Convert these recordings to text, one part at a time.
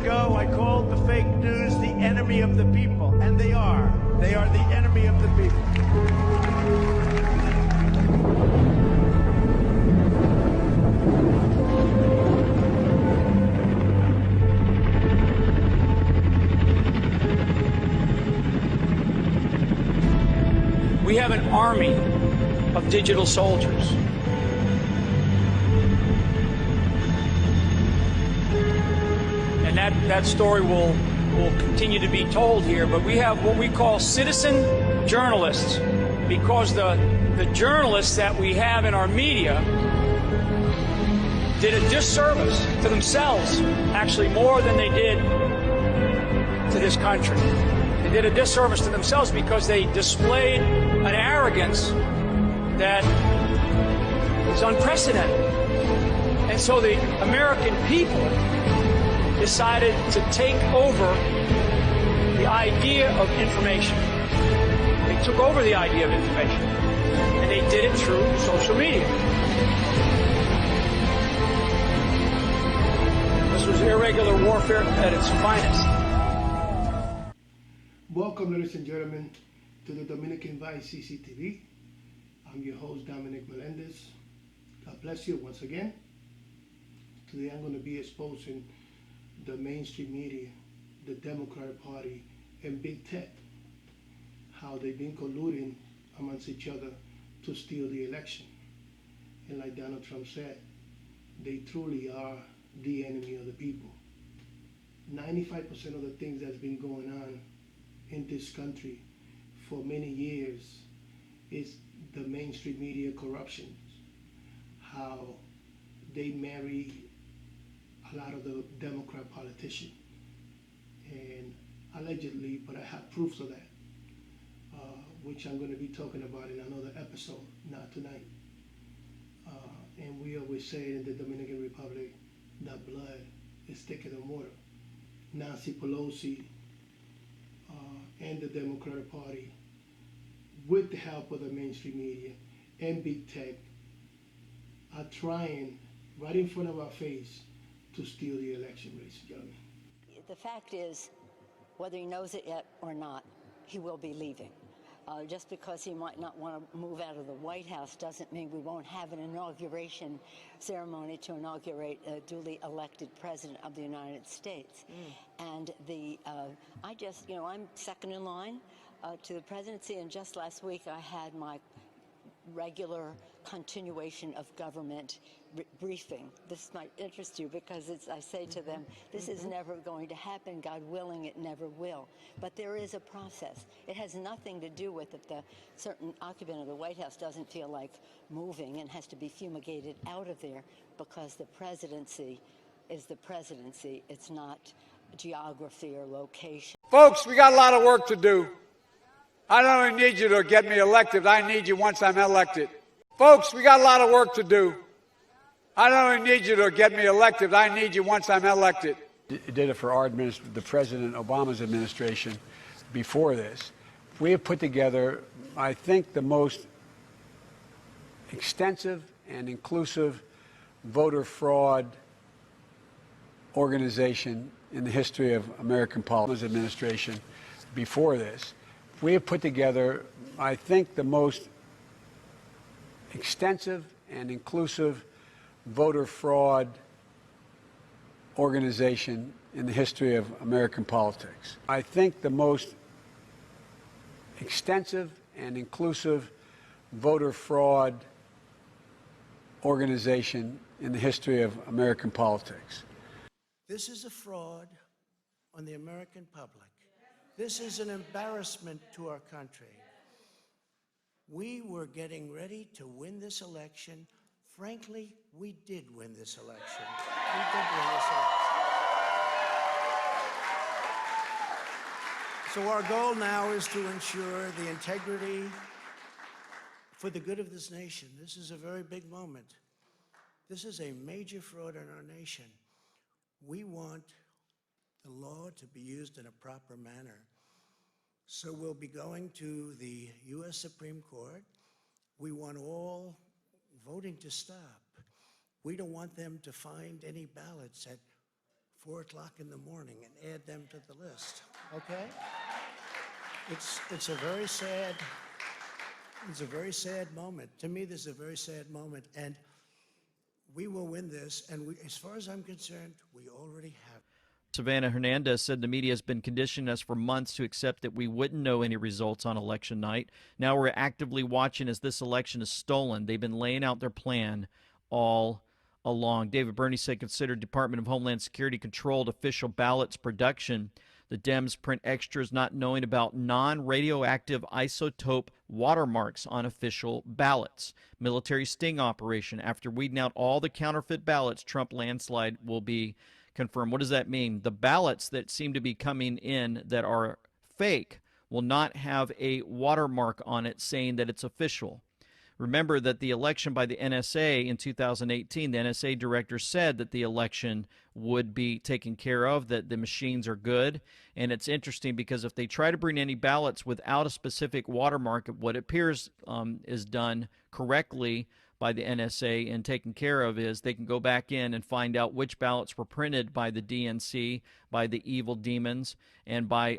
ago, I called the fake news the enemy of the people, and they are. They are the enemy of the people. We have an army of digital soldiers. And that story will continue to be told here, but we have what we call citizen journalists, because the journalists that we have in our media did a disservice to themselves, actually more than they did to this country. They did a disservice to themselves because they displayed an arrogance that is unprecedented. And so the American people decided to take over the idea of information. They took over the idea of information, and they did it through social media. This was irregular warfare at its finest. Welcome, ladies and gentlemen, to the Dominican Vice CCTV. I'm your host, Dominic Melendez. God bless you once again. Today I'm going to be exposing the mainstream media, the Democratic Party, and big tech, how they've been colluding amongst each other to steal the election. And like Donald Trump said, they truly are the enemy of the people. 95% of the things that's been going on in this country for many years is the mainstream media corruption, how they marry a lot of the Democrat politicians, and allegedly, but I have proofs of that, which I'm going to be talking about in another episode, not tonight. And we always say in the Dominican Republic that blood is thicker than water. Nancy Pelosi and the Democratic Party, with the help of the mainstream media and big tech, are trying right in front of our face to steal the election, ladies and gentlemen. The fact is, whether he knows it yet or not, he will be leaving. Just because he might not want to move out of the White House doesn't mean we won't have an inauguration ceremony to inaugurate a duly elected president of the United States. And I'm second in line to the presidency, and just last week I had my regular continuation of government briefing. This might interest you because I say to them, this is never going to happen. God willing, it never will. But there is a process. It has nothing to do with that the certain occupant of the White House doesn't feel like moving and has to be fumigated out of there, because the presidency is the presidency. It's not geography or location. Folks, we got a lot of work to do. I don't only need you to get me elected, I need you once I'm elected. Folks, we got a lot of work to do. I don't only need you to get me elected, I need you once I'm elected. It did it for our administration, the President Obama's administration before this. We have put together, I think, the most extensive and inclusive voter fraud organization in the history of American politics. Administration before this. We have put together, I think, the most extensive and inclusive voter fraud organization in the history of American politics. I think the most extensive and inclusive voter fraud organization in the history of American politics. This is a fraud on the American public. This is an embarrassment to our country. We were getting ready to win this election. Frankly, we did win this election. We did win this election. So our goal now is to ensure the integrity for the good of this nation. This is a very big moment. This is a major fraud in our nation. We want the law to be used in a proper manner. So we'll be going to the U.S. Supreme Court. We want all voting to stop. We don't want them to find any ballots at 4 o'clock in the morning and add them to the list, okay? It's a very sad moment. To me, this is a very sad moment, and we will win this, and as far as I'm concerned, we already have. Savannah Hernandez said the media has been conditioning us for months to accept that we wouldn't know any results on election night. Now we're actively watching as this election is stolen. They've been laying out their plan all along. David Burney said consider Department of Homeland Security controlled official ballots production. The Dems print extras not knowing about non-radioactive isotope watermarks on official ballots. Military sting operation. After weeding out all the counterfeit ballots, Trump landslide will be confirmed. What does that mean? The ballots that seem to be coming in that are fake will not have a watermark on it saying that it's official. Remember that the election by the NSA in 2018, the NSA director said that the election would be taken care of, that the machines are good. And it's interesting because if they try to bring any ballots without a specific watermark, what appears is done correctly by the NSA and taken care of is they can go back in and find out which ballots were printed by the DNC, by the evil demons, and by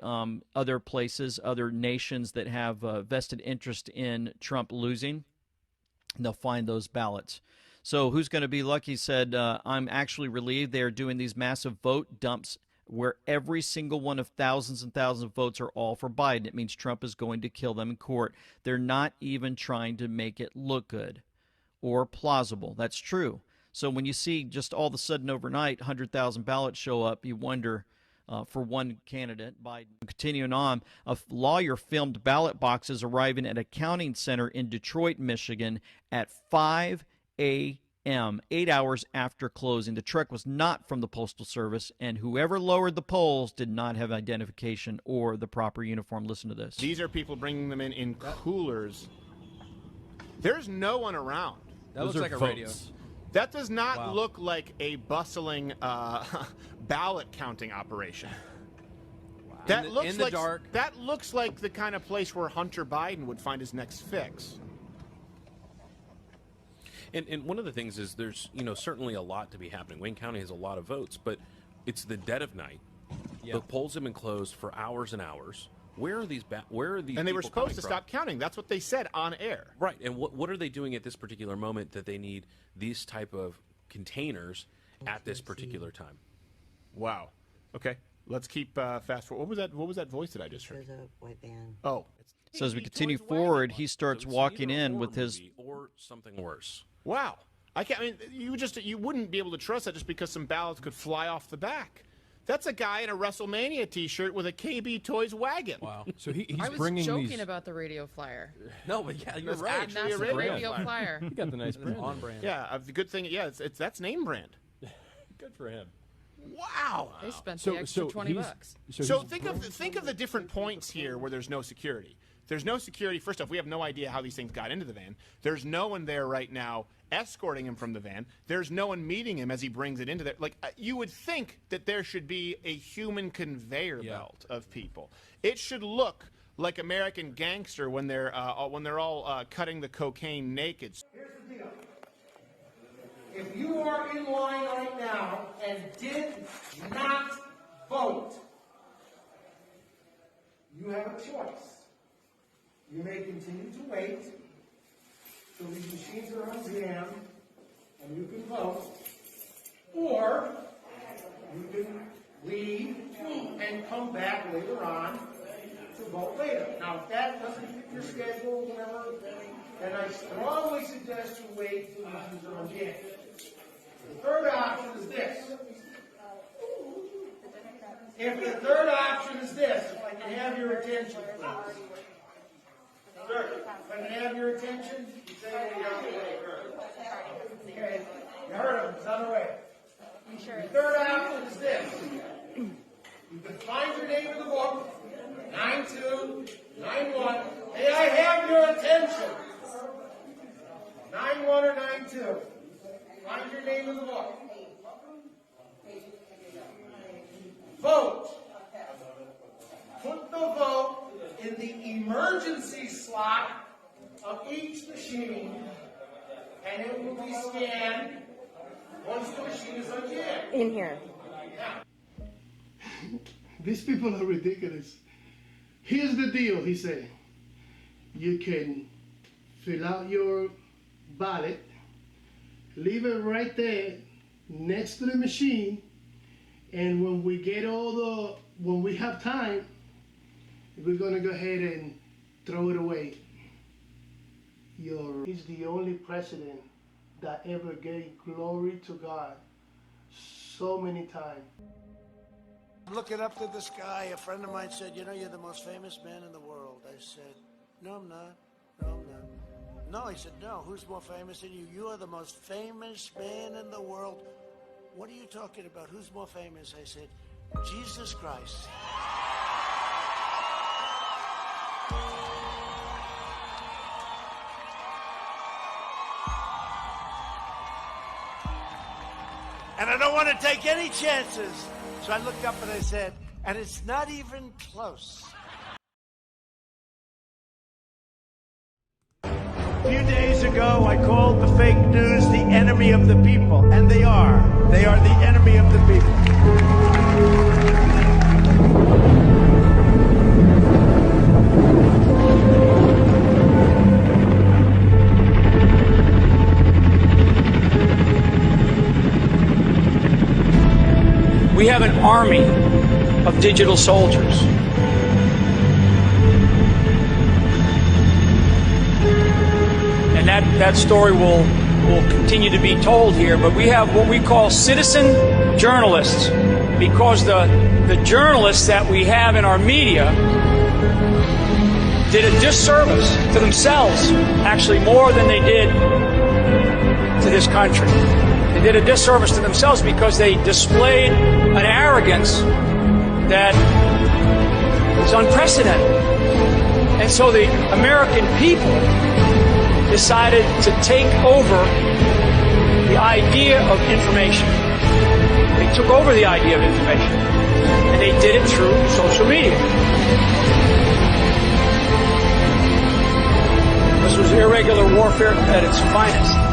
other places, other nations that have vested interest in Trump losing. They'll find those ballots. So who's going to be lucky? Said, I'm actually relieved they're doing these massive vote dumps where every single one of thousands and thousands of votes are all for Biden. It means Trump is going to kill them in court. They're not even trying to make it look good or plausible. That's true. So when you see just all of a sudden overnight 100,000 ballots show up, you wonder for one candidate, Biden. Continuing on, a lawyer filmed ballot boxes arriving at a counting center in Detroit, Michigan at 5 a.m., 8 hours after closing. The truck was not from the Postal Service, and whoever lowered the polls did not have identification or the proper uniform. Listen to this. These are people bringing them in coolers. There's no one around. That looks like a radio. That does not look like a bustling ballot counting operation. Wow. That looks like dark. That looks like the kind of place where Hunter Biden would find his next fix. And one of the things is there's certainly a lot to be happening. Wayne County has a lot of votes, but it's the dead of night. Yeah. The polls have been closed for hours and hours. Where are these? And they were supposed to stop counting. That's what they said on air. Right. And what are they doing at this particular moment that they need these type of containers at this particular time? Wow. Okay. Let's keep fast forward. What was that voice that I just heard? There's a white van. Oh. So as we continue forward, he starts walking in with his or something worse. Wow. I mean, you wouldn't be able to trust that just because some ballots could fly off the back. That's a guy in a WrestleMania T-shirt with a KB Toys wagon. Wow! So he's I was bringing joking these... about the radio flyer. No, but yeah, you're right. That's a radio flyer. He got the nice brand. On brand. Yeah, the good thing. Yeah, that's name brand. Good for him. Wow! They spent the extra $20. So think of the different points here where there's no security. There's no security. First off, we have no idea how these things got into the van. There's no one there right now escorting him from the van. There's no one meeting him as he brings it into there. Like, you would think that there should be a human conveyor belt of people. It should look like American Gangster when they're all cutting the cocaine naked. Here's the deal. If you are in line right now and did not vote, you have a choice. You may continue to wait till these machines are unjammed and you can vote, or you can leave and come back later on to vote later. Now, if that doesn't fit your schedule, whatever, then I strongly suggest you wait till the machines are unjammed. The third option is this. If the third option is this, if I can have your attention, please. Sir, if I can have your attention, you say it down the way. Okay, you heard him, it's on the way. The third option is this. You can find your name in the book, 9291. May I have your attention? 91 or 92. Find your name in the book. Vote. Put the vote in the emergency slot of each machine, and it will be scanned once the machine is unjammed. In here. Now, These people are ridiculous. Here's the deal, he said. You can fill out your ballot, leave it right there next to the machine, and when we get when we have time, we're gonna go ahead and throw it away. He's the only president that ever gave glory to God so many times. I'm looking up to the sky. A friend of mine said, you know, you're the most famous man in the world. I said, no, I'm not. No, I'm not. No, he said, no, who's more famous than you? You are the most famous man in the world. What are you talking about? Who's more famous? I said, Jesus Christ. And I don't want to take any chances. So I looked up and I said, and it's not even close. A few days ago, I called the fake news the enemy of the people, and they are. They are the enemy of the people. We have an army of digital soldiers. And that story will continue to be told here, but we have what we call citizen journalists, because the journalists that we have in our media did a disservice to themselves, actually more than they did to this country. They did a disservice to themselves because they displayed an arrogance that is unprecedented. And so the American people decided to take over the idea of information. They took over the idea of information, and they did it through social media. This was irregular warfare at its finest.